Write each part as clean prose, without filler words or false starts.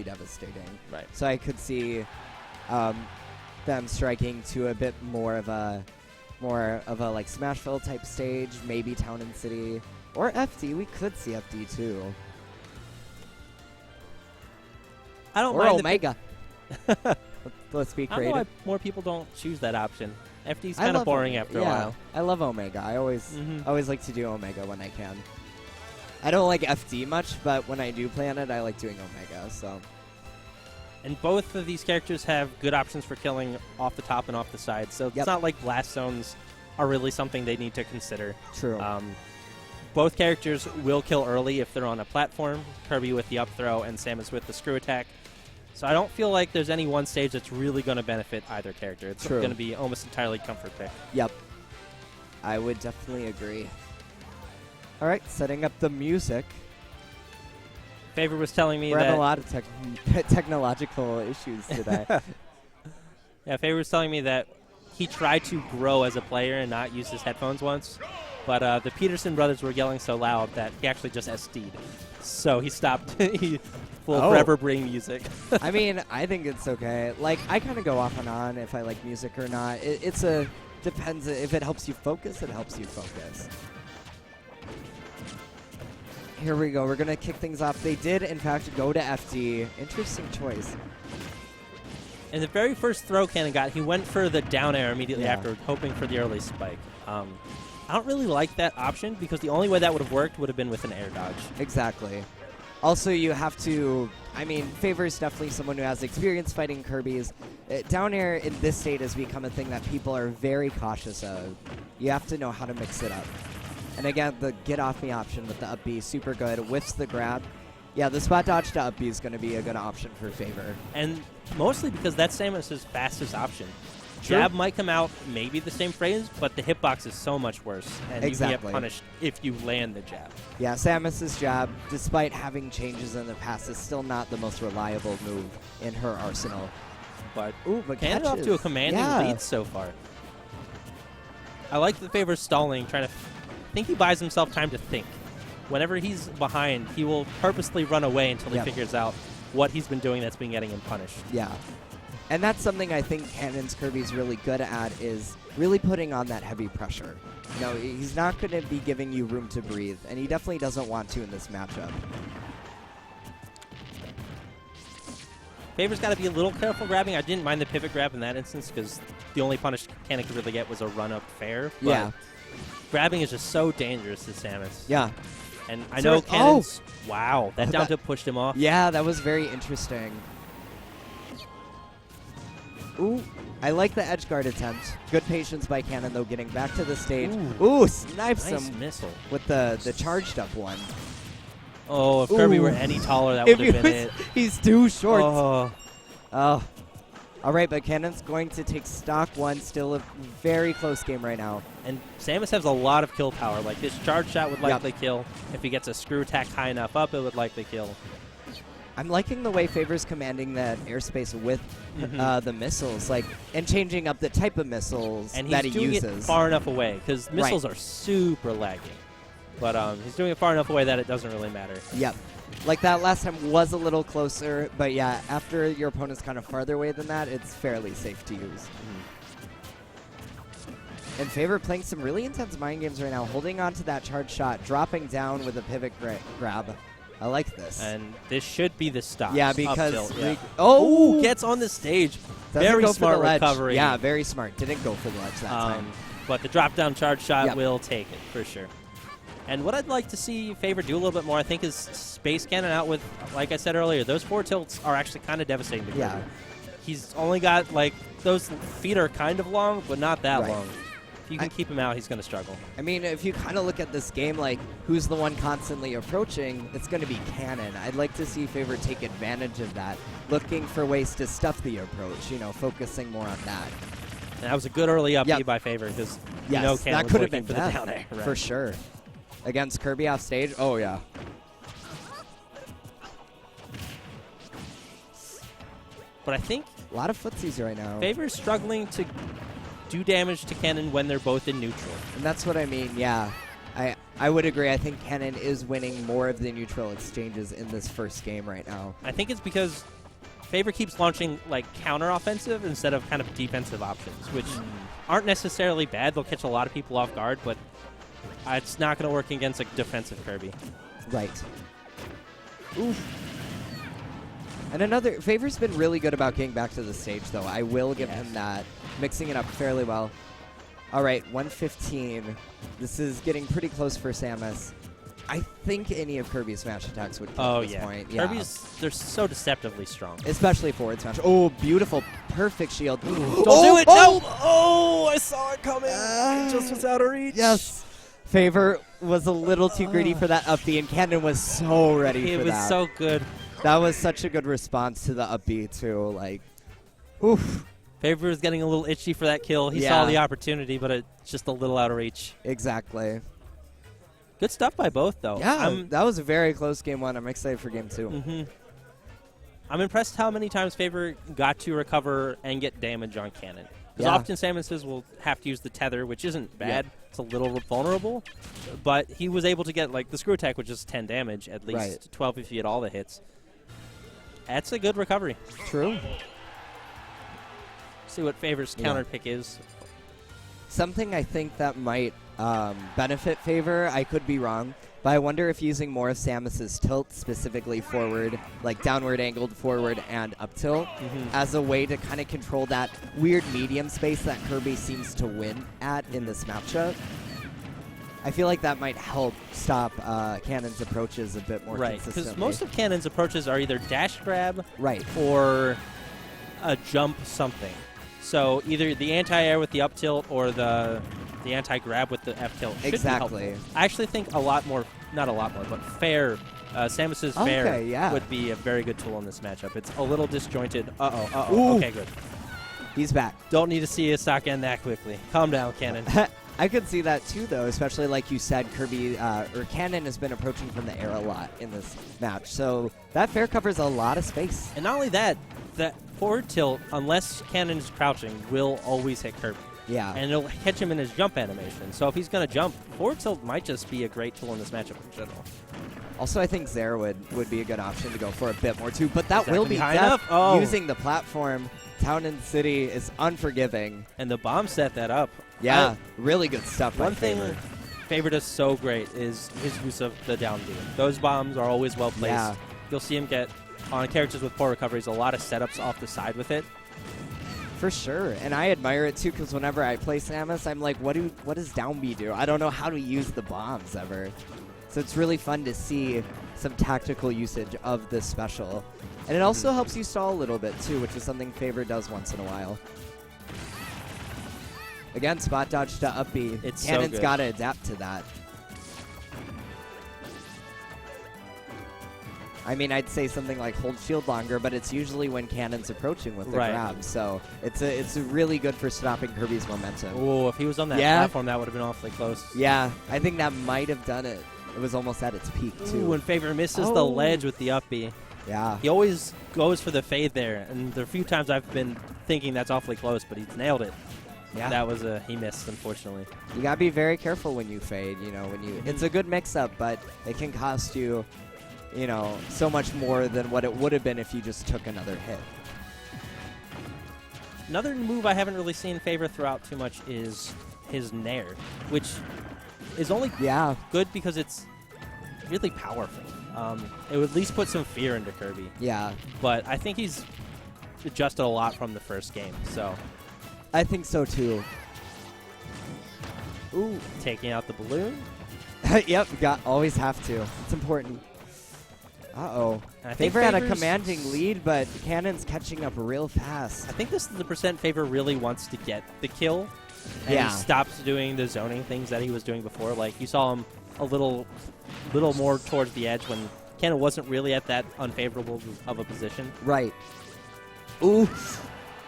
devastating. Right. So I could see them striking to a bit more of a like Smashville type stage, maybe Town and City, or FD. We could see FD too. I don't or mind Omega. Let's be I don't know creative. why more people don't choose that option. FD's kind of boring after a while. I love Omega. I always like to do Omega when I can. I don't like FD much, but when I do play on it, I like doing Omega. So. And both of these characters have good options for killing off the top and off the side, so it's not like blast zones are really something they need to consider. True. Both characters will kill early if they're on a platform, Kirby with the up throw and Samus with the screw attack. So I don't feel like there's any one stage that's really going to benefit either character. It's going to be almost entirely comfort pick. Yep. I would definitely agree. All right, setting up the music. Faver was telling me We're that... having a lot of technological issues today. Yeah, Faver was telling me that he tried to grow as a player and not use his headphones once, but the Peterson brothers were yelling so loud that he actually just SD'd. So he stopped. He will forever bring music. I mean, I think it's okay. Like, I kind of go off and on if I like music or not. Depends. If it helps you focus, it helps you focus. Here we go. We're going to kick things off. They did, in fact, go to FD. Interesting choice. And the very first throw CaNon got, he went for the down air immediately after, hoping for the early spike. I don't really like that option because the only way that would have worked would have been with an air dodge. Exactly. Also, you have to... I mean, Faver is definitely someone who has experience fighting Kirby's. Down air in this state has become a thing that people are very cautious of. You have to know how to mix it up. And again, the get off me option with the up B, super good. Whiffs the grab. Yeah, the spot dodge to up B is going to be a good option for Faver. And mostly because that's Samus' fastest option. True. Jab might come out maybe the same phrase, but the hitbox is so much worse. And you can get punished if you land the jab. Yeah, Samus's jab, despite having changes in the past, is still not the most reliable move in her arsenal. But CaNon off to a commanding lead so far. I like the Faver stalling, trying to... I think he buys himself time to think. Whenever he's behind, he will purposely run away until he figures out what he's been doing that's been getting him punished. Yeah. And that's something I think CaNon's Kirby's really good at, is really putting on that heavy pressure. You know, he's not going to be giving you room to breathe, and he definitely doesn't want to in this matchup. Faver's got to be a little careful grabbing. I didn't mind the pivot grab in that instance because the only punish CaNon could really get was a run-up fair. But grabbing is just so dangerous to Samus. Yeah. And I know CaNon's... Wow, that down tilt pushed him off. Yeah, that was very interesting. Ooh, I like the edge guard attempt. Good patience by CaNon, though, getting back to the stage. Ooh, snipes him missile with the charged up one. Oh, if Kirby were any taller, that would have been it. He's too short. Oh. All right, but CaNon's going to take stock one. Still a very close game right now. And Samus has a lot of kill power. Like, his charge shot would likely kill. If he gets a screw attack high enough up, it would likely kill. I'm liking the way Faver's commanding that airspace with the missiles, and changing up the type of missiles that he uses. And he's doing it far enough away, because missiles are super laggy. But he's doing it far enough away that it doesn't really matter. Yep. Like that last time was a little closer, but yeah, after your opponent's kind of farther away than that, it's fairly safe to use. And Faver playing some really intense mind games right now, holding on to that charge shot, dropping down with a pivot grab. I like this. And this should be the stop. Yeah, because... Gets on the stage. Doesn't very go smart for the recovery. Yeah, very smart. Didn't go for the ledge that time. But the drop-down charge shot will take it, for sure. And what I'd like to see Faver do a little bit more, I think, is space CaNon out with, like I said earlier, those four tilts are actually kind of devastating to Kirby. Yeah. He's only got, those feet are kind of long, but not that long. If you can keep him out, he's going to struggle. I mean, if you kind of look at this game, who's the one constantly approaching, it's going to be CaNon. I'd like to see Faver take advantage of that, looking for ways to stuff the approach, focusing more on that. And that was a good early up B by Faver, because CaNon that could was have been for the down air. For sure. Against Kirby off stage? Oh, yeah. But I think... A lot of footsies right now. Faver's struggling to do damage to CaNon when they're both in neutral. And that's what I mean, yeah. I would agree. I think CaNon is winning more of the neutral exchanges in this first game right now. I think it's because Faver keeps launching like counter-offensive instead of kind of defensive options, which aren't necessarily bad. They'll catch a lot of people off guard, but it's not going to work against a defensive Kirby. Right. Oof. And Faver's been really good about getting back to the stage, though. I will give him that. Mixing it up fairly well. All right, 115. This is getting pretty close for Samus. I think any of Kirby's smash attacks would kill at this point. Yeah. Kirby's, they're so deceptively strong. Especially forward smash. Oh, beautiful. Perfect shield. Don't do it. No. Oh, I saw it coming. It just was out of reach. Yes. Faver was a little too greedy for that up B, and CaNon was so ready for that. It was so good. That was such a good response to the up B, too. Like, oof. Faver was getting a little itchy for that kill. He saw the opportunity, but it's just a little out of reach. Exactly. Good stuff by both, though. Yeah, that was a very close game one. I'm excited for game two. I'm impressed how many times Faver got to recover and get damage on CaNon. Because often Samus will have to use the tether, which isn't bad. It's a little vulnerable. But he was able to get, like, the screw attack, which is 10 damage, at least 12 if you get all the hits. That's a good recovery. True. See what Faver's counter pick is. Something I think that might benefit Faver, I could be wrong, but I wonder if using more of Samus's tilt, specifically forward, like downward angled forward and up tilt, as a way to kind of control that weird medium space that Kirby seems to win at in this matchup. I feel like that might help stop CaNon's approaches a bit more consistently. Because most of CaNon's approaches are either dash grab or a jump something. So either the anti-air with the up tilt or the anti-grab with the F tilt should be helpful. I actually think a lot more, not a lot more, but fair, Samus's fair would be a very good tool in this matchup. It's a little disjointed. Okay, good. He's back. Don't need to see a stock end that quickly. Calm down, CaNon. I could see that too, though, especially like you said, Kirby or CaNon has been approaching from the air a lot in this match. So that fair covers a lot of space. And not only that, that forward tilt, unless CaNon is crouching, will always hit Kirby. Yeah. And it'll catch him in his jump animation. So if he's going to jump, forward tilt might just be a great tool in this matchup in general. Also, I think Zare would be a good option to go for a bit more, too. But that will be high enough. Using the platform. Town and City is unforgiving. And the bomb set that up. Yeah, really good stuff. One thing Faver does so great is his use of the down B. Those bombs are always well placed. Yeah. You'll see him get, on characters with poor recoveries, a lot of setups off the side with it. For sure, and I admire it too, because whenever I play Samus, I'm like, what does down B do? I don't know how to use the bombs ever. So it's really fun to see some tactical usage of this special. And it also helps you stall a little bit too, which is something Faver does once in a while. Again, spot dodge to up B. CaNon's got to adapt to that. I mean, I'd say something like hold shield longer, but it's usually when CaNon's approaching with the grab. So it's really good for stopping Kirby's momentum. Oh, if he was on that platform, that would have been awfully close. Yeah, I think that might have done it. It was almost at its peak, too. When Faver misses the ledge with the up B. Yeah. He always goes for the fade there, and there are a few times I've been thinking that's awfully close, but he's nailed it. Yeah. That was he missed, unfortunately. You gotta be very careful when you fade, you know, it's a good mix-up, but it can cost you, you know, so much more than what it would have been if you just took another hit. Another move I haven't really seen Faver throw out too much is his Nair, which is only good because it's really powerful. It would at least put some fear into Kirby. Yeah. But I think he's adjusted a lot from the first game, so. I think so, too. Ooh, taking out the balloon. Yep, always have to. It's important. Uh-oh. Faver had a commanding lead, but CaNon's catching up real fast. I think this is the percent Faver really wants to get the kill. And he stops doing the zoning things that he was doing before. Like, you saw him a little more towards the edge when CaNon wasn't really at that unfavorable of a position. Right. Ooh.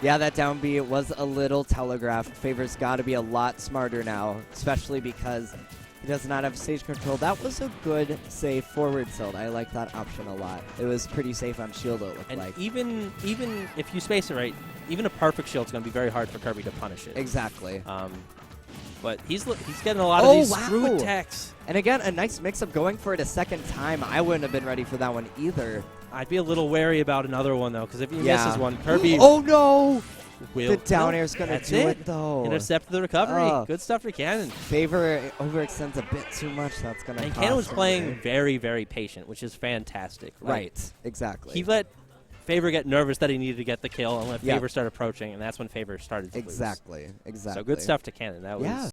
Yeah, that down B, it was a little telegraphed. Faver's got to be a lot smarter now, especially because he does not have stage control. That was a good, safe forward tilt. I like that option a lot. It was pretty safe on shield, it looked like. Even if you space it right, even a perfect shield's going to be very hard for Kirby to punish it. Exactly. But he's getting a lot of these screw attacks. And again, a nice mix-up going for it a second time. I wouldn't have been ready for that one either. I'd be a little wary about another one, though, because if he Yeah. misses one, Kirby Oh, no! will. The down air's going to That's do it, though. Intercept the recovery. Oh. Good stuff for CaNon. Faver overextends a bit too much. That's going to And cost CaNon was him playing today. very, very patient, which is fantastic. Like, Right, exactly. he let Faver get nervous that he needed to get the kill and let Yeah. Faver start approaching, and that's when Faver started to lose. Exactly. So good stuff to CaNon. That was Yeah.